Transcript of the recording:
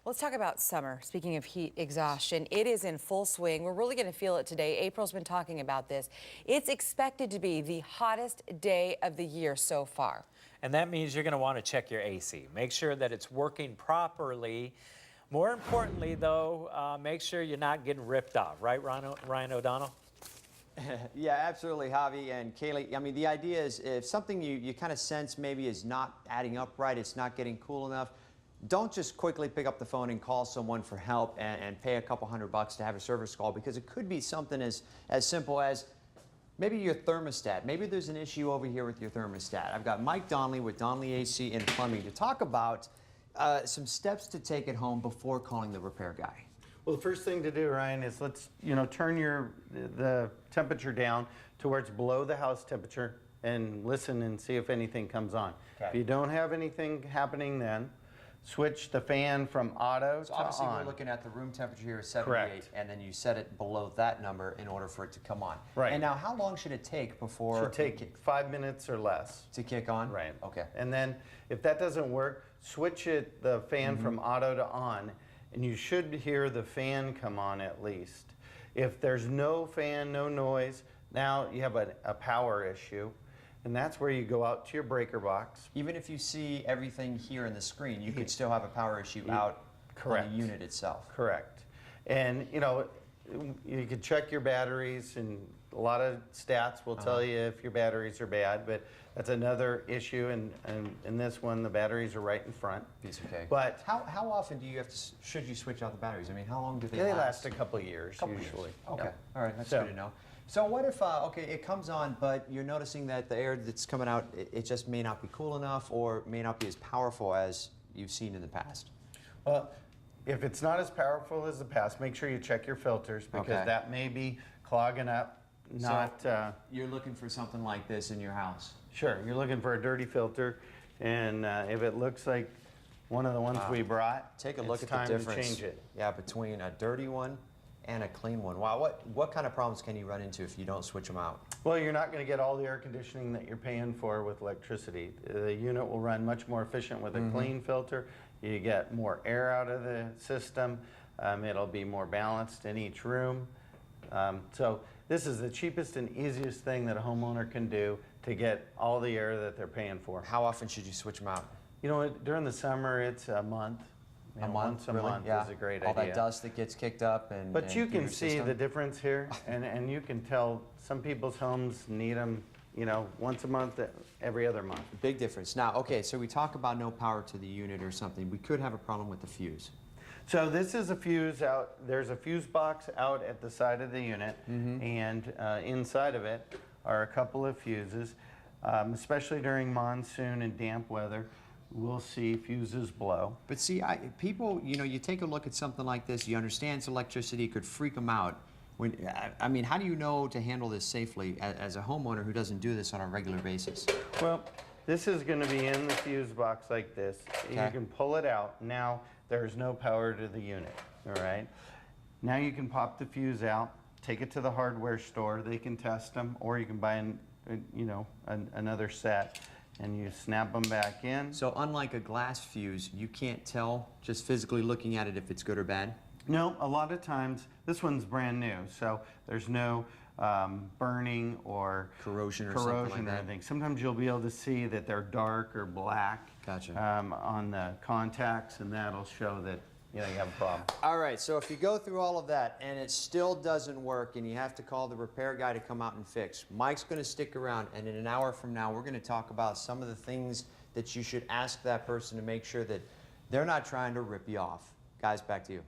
Let's talk about summer. Speaking of heat exhaustion, it is in full swing. We're really going to feel it today. April's been talking about this. It's expected to be the hottest day of the year so far. And that means you're going to want to check your AC. Make sure that it's working properly. More importantly, though, make sure you're not getting ripped off. Right, Ryan O'Donnell? Yeah, absolutely, Javi and Kaylee. I mean, the idea is if something you kind of sense maybe is not adding up right, it's not getting cool enough, don't just quickly pick up the phone and call someone for help and pay a couple $100 to have a service call, because it could be something as simple as maybe your thermostat. Maybe there's an issue over here with your thermostat. I've got Mike Donley with Donley AC and Plumbing to talk about some steps to take at home before calling the repair guy. Well, the first thing to do, Ryan, is let's turn the temperature down to where it's below the house temperature and listen and see if anything comes on. Okay. If you don't have anything happening, then switch the fan from auto to obviously on. We're looking at the room temperature here is 78. Correct. And then you set it below that number in order for it to come on. Right. And now how long should it take before Should take 5 minutes or less to kick on? Right. Okay. And then if that doesn't work, switch the fan from auto to on, and you should hear the fan come on at least. If there's no fan, no noise, now you have a power issue. And that's where you go out to your breaker box. Even if you see everything here in the screen, you could still have a power issue out on the unit itself. Correct. And you could check your batteries, and a lot of stats will tell you if your batteries are bad, but that's another issue. And in this one, the batteries are right in front. Piece of cake. But how often do you have to, should you switch out the batteries? I mean, how long do they they last? last a couple of years usually. Okay. Yep. All right, that's good to know. So what if, okay, it comes on, but you're noticing that the air that's coming out, it just may not be cool enough or may not be as powerful as you've seen in the past? Well, if it's not as powerful as the past, make sure you check your filters, because that may be clogging up. So you're looking for something like this in your house? Sure, you're looking for a dirty filter, and if it looks like one of the ones we brought, take a look at time the difference. To change it. Yeah, between a dirty one and a clean one. Wow, what kind of problems can you run into if you don't switch them out? Well, you're not going to get all the air conditioning that you're paying for with electricity. The unit will run much more efficient with a clean filter. You get more air out of the system. It'll be more balanced in each room. So this is the cheapest and easiest thing that a homeowner can do to get all the air that they're paying for. How often should you switch them out? You know, during the summer, it's a month. Once a month is a great idea. All that dust that gets kicked up But you can see the difference here, and you can tell some people's homes need them, once a month, every other month. Big difference. Now, okay, so we talk about no power to the unit or something. We could have a problem with the fuse. So this is a fuse out. There's a fuse box out at the side of the unit, and inside of it are a couple of fuses, especially during monsoon and damp weather. We'll see fuses blow. But see, people, you take a look at something like this, you understand it's electricity, it could freak them out. I mean, how do you know to handle this safely as a homeowner who doesn't do this on a regular basis? Well, this is going to be in the fuse box like this. Okay. You can pull it out. Now, there's no power to the unit, all right? Now you can pop the fuse out, take it to the hardware store. They can test them, or you can buy another set, and you snap them back in. So unlike a glass fuse, you can't tell just physically looking at it if it's good or bad? No, a lot of times, this one's brand new, so there's no burning or corrosion or anything. Sometimes you'll be able to see that they're dark or black. Gotcha. On the contacts, and that'll show that you have a problem. All right, so if you go through all of that and it still doesn't work and you have to call the repair guy to come out and fix, Mike's going to stick around, and in an hour from now we're going to talk about some of the things that you should ask that person to make sure that they're not trying to rip you off. Guys, back to you.